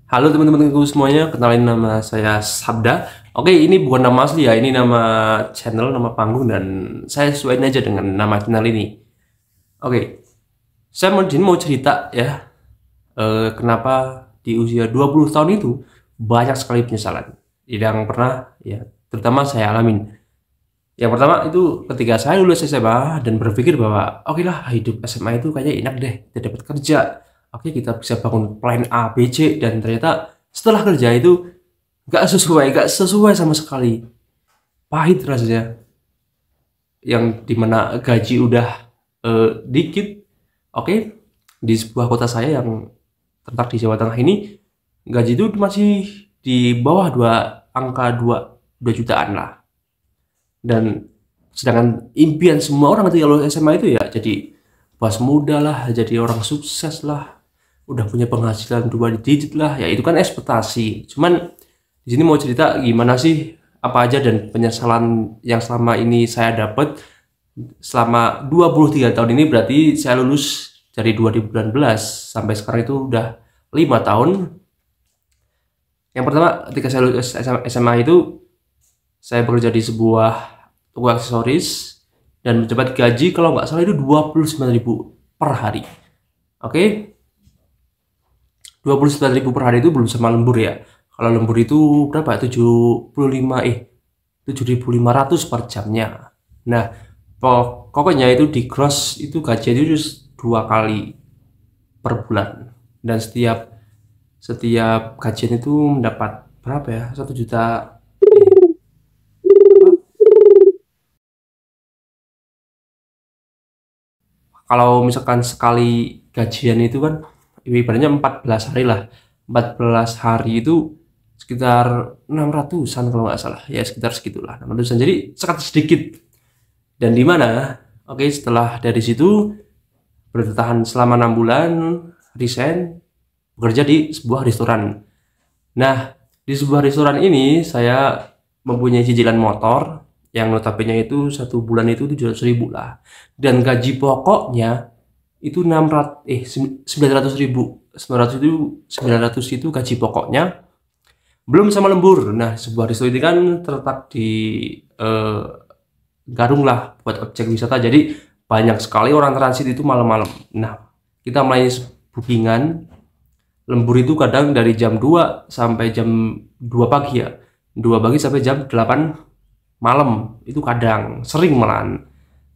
Halo teman-temanku semuanya, kenalin nama saya Sabda. Oke, ini bukan nama asli ya, ini nama channel, nama panggung, dan saya sesuaiin aja dengan nama channel ini. Oke, saya mau cerita ya, kenapa di usia 20 tahun itu banyak sekali penyesalan yang pernah ya, terutama saya alamin. Yang pertama itu ketika saya lulus SMA dan berpikir bahwa oke lah, hidup SMA itu kayaknya enak deh, kita dapat kerja. Oke, kita bisa bangun plan A, B, C, dan ternyata setelah kerja itu nggak sesuai sama sekali. Pahit rasanya. Yang dimana gaji udah dikit. Oke, di sebuah kota saya yang terletak di Jawa Tengah ini, gaji itu masih di bawah angka 2 jutaan lah. Dan sedangkan impian semua orang ketika lulus SMA itu ya jadi bos muda lah, jadi orang sukses lah, udah punya penghasilan 2 digit lah, ya itu kan ekspektasi. Cuman di sini mau cerita gimana sih apa aja dan penyesalan yang selama ini saya dapat selama 23 tahun ini. Berarti saya lulus dari 2019 sampai sekarang itu udah 5 tahun. Yang pertama, ketika saya lulus SMA itu saya bekerja di sebuah toko aksesoris dan mendapat gaji kalau nggak salah itu 29.000 per hari. Oke, 29.000 per hari itu belum sama lembur ya. Kalau lembur itu berapa? 7.500 per jamnya. Nah, pokoknya itu di gross itu gaji itu 2 kali per bulan. Dan setiap gajian itu mendapat berapa ya? 1 juta. Kalau misalkan sekali gajian itu kan ibaratnya 14 hari lah. 14 hari itu sekitar 600-an kalau nggak salah. Ya sekitar segitulah, 600-an. Jadi sangat sedikit. Dan di mana? Oke, setelah dari situ bertahan selama 6 bulan, resign, bekerja di sebuah restoran. Nah, di sebuah restoran ini saya mempunyai cicilan motor yang notabene itu 1 bulan itu 700.000 lah, dan gaji pokoknya itu 900.000. 900 itu gaji pokoknya belum sama lembur. Nah, sebuah resto ini kan terletak di eh, Garung lah, buat objek wisata, jadi banyak sekali orang transit itu malam-malam. Nah, kita mulai bookingan lembur itu kadang dari jam 2 sampai jam 2 pagi ya, 2 pagi sampai jam 8 malam, itu kadang sering malahan.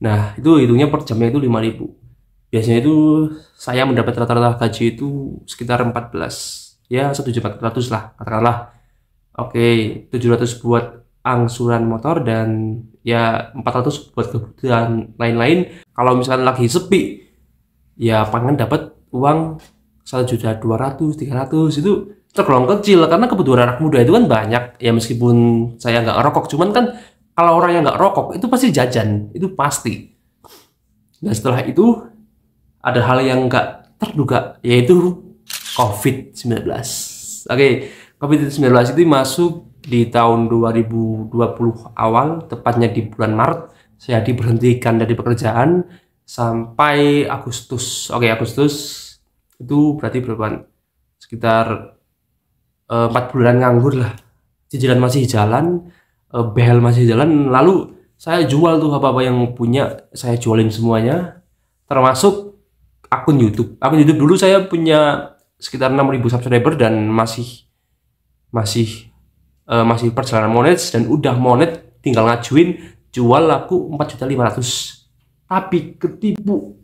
Nah, itu hitungnya per jamnya itu 5.000. Biasanya itu saya mendapat rata-rata gaji itu sekitar 14, ya 1.400 lah katakanlah. Oke, 700 buat angsuran motor dan ya 400 buat kebutuhan lain-lain. Kalau misalkan lagi sepi ya pengen dapat uang 1.200.000, 300, itu tergolong kecil karena kebutuhan anak muda itu kan banyak ya. Meskipun saya nggak ngerokok, cuman kan kalau orang yang nggak rokok itu pasti jajan, itu pasti. Dan setelah itu ada hal yang nggak terduga, yaitu COVID-19. Oke, COVID-19 itu masuk di tahun 2020 awal, tepatnya di bulan Maret. Saya diberhentikan dari pekerjaan sampai Agustus. Oke, Agustus itu berarti berapa? Sekitar 4 bulan nganggur lah. Cicilan masih jalan, behel masih jalan. Lalu saya jual tuh apa-apa yang punya, saya jualin semuanya, termasuk akun YouTube. Akun YouTube dulu saya punya sekitar 6.000 subscriber dan masih perjalanan monet, dan udah monet tinggal ngajuin, jual laku 4.500.000. Tapi ketipu.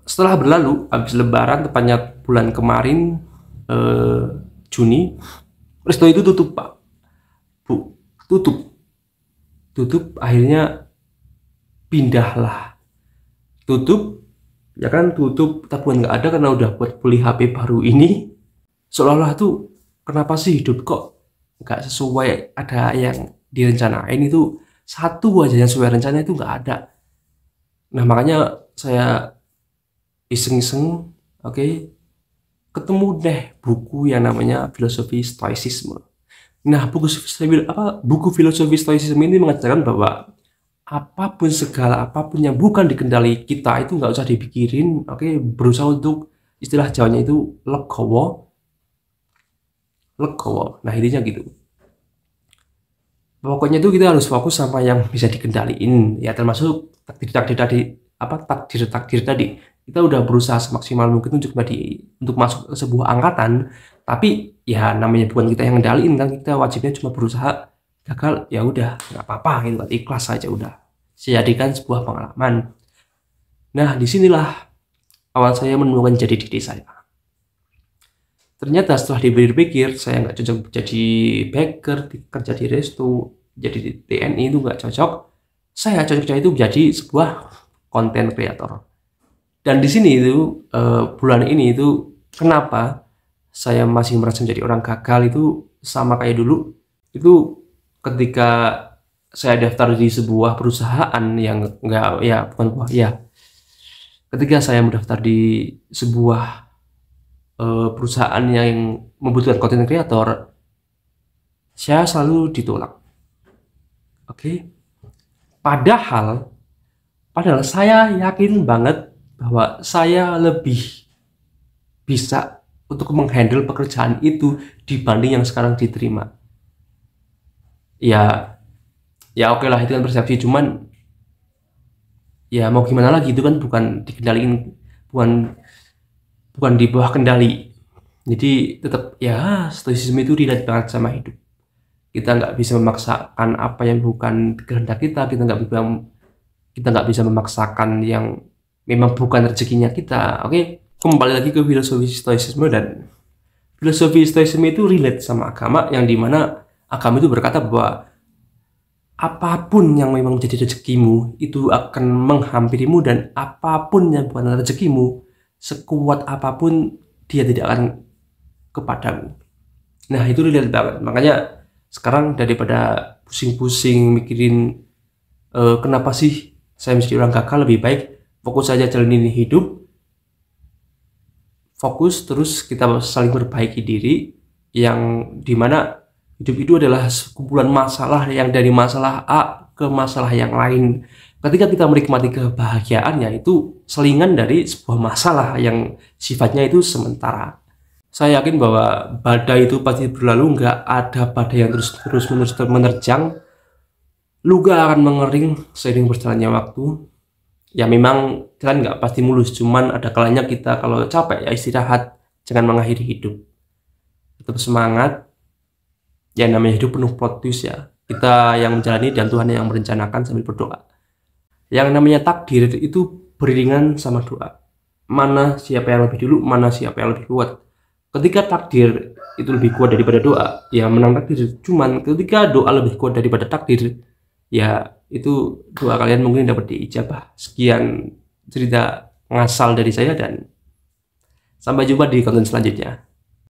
Setelah berlalu, habis lebaran, tepatnya bulan kemarin, Juni, resto itu tutup Pak, Bu, tutup, akhirnya pindahlah, tutup, ya kan, tutup, tabungan nggak ada karena udah buat beli HP baru ini. Seolah-olah tuh, kenapa sih hidup kok nggak sesuai ada yang direncanain, itu satu aja yang sesuai rencana itu nggak ada. Nah, makanya saya iseng-iseng, oke, ketemu deh buku yang namanya Filosofi Stoicisme. Nah, buku Filosofi Stoicisme ini mengatakan bahwa apapun yang bukan dikendali kita itu nggak usah dipikirin, oke, berusaha untuk istilah Jawanya itu legowo. Nah intinya gitu. Pokoknya itu kita harus fokus sama yang bisa dikendaliin ya, termasuk takdir tadi. Kita udah berusaha semaksimal mungkin untuk masuk ke sebuah angkatan, tapi ya namanya bukan kita yang ngendaliin kan, kita wajibnya cuma berusaha. Gagal ya udah nggak apa-apa gitu kan, ikhlas saja udah, jadikan sebuah pengalaman. Nah disinilah awal saya menemukan jadi diri saya. Ternyata setelah dipikir-pikir saya nggak cocok jadi baker, kerja di resto, jadi di TNI itu nggak cocok. Saya cocoknya itu menjadi sebuah konten kreator. Dan di sini itu bulan ini itu kenapa saya masih merasa menjadi orang gagal itu sama kayak dulu. Itu ketika saya daftar di sebuah perusahaan yang enggak ya bukan buah ya. Ketika saya mendaftar di sebuah perusahaan yang membutuhkan konten kreator, saya selalu ditolak. Oke. Padahal saya yakin banget bahwa saya lebih bisa untuk menghandle pekerjaan itu dibanding yang sekarang diterima. Ya oke lah, itu kan persepsi, cuman ya mau gimana lagi, itu kan bukan dikendaliin, bukan di bawah kendali. Jadi tetap ya stoicism itu relate banget sama hidup. Kita nggak bisa memaksakan apa yang bukan kehendak kita nggak bisa memaksakan yang memang bukan rezekinya kita. Oke, kembali lagi ke filosofi stoicisme, dan filosofi stoicisme itu relate sama agama, yang dimana agama itu berkata bahwa apapun yang memang menjadi rezekimu itu akan menghampirimu, dan apapun yang bukan rezekimu, sekuat apapun dia tidak akan kepadamu. Nah itu relate banget. Makanya sekarang daripada pusing-pusing mikirin kenapa sih saya menjadi orang gagal, lebih baik fokus saja jalanin hidup, fokus terus kita saling perbaiki diri, yang dimana hidup itu adalah sekumpulan masalah yang dari masalah A ke masalah yang lain. Ketika kita menikmati kebahagiaannya, itu selingan dari sebuah masalah yang sifatnya itu sementara. Saya yakin bahwa badai itu pasti berlalu, nggak ada badai yang terus-menerus menerjang. Luga akan mengering seiring berjalannya waktu. Ya memang jalan nggak pasti mulus, cuman ada kalanya kita kalau capek ya istirahat, jangan mengakhiri hidup. Tetap semangat. Ya namanya hidup penuh plot twist ya. Kita yang menjalani dan Tuhan yang merencanakan sambil berdoa. Yang namanya takdir itu beriringan sama doa. Mana siapa yang lebih dulu, mana siapa yang lebih kuat. Ketika takdir itu lebih kuat daripada doa, ya menang takdir. Cuman ketika doa lebih kuat daripada takdir, ya itu doa kalian mungkin dapat diijabah. Sekian cerita ngasal dari saya, dan sampai jumpa di konten selanjutnya.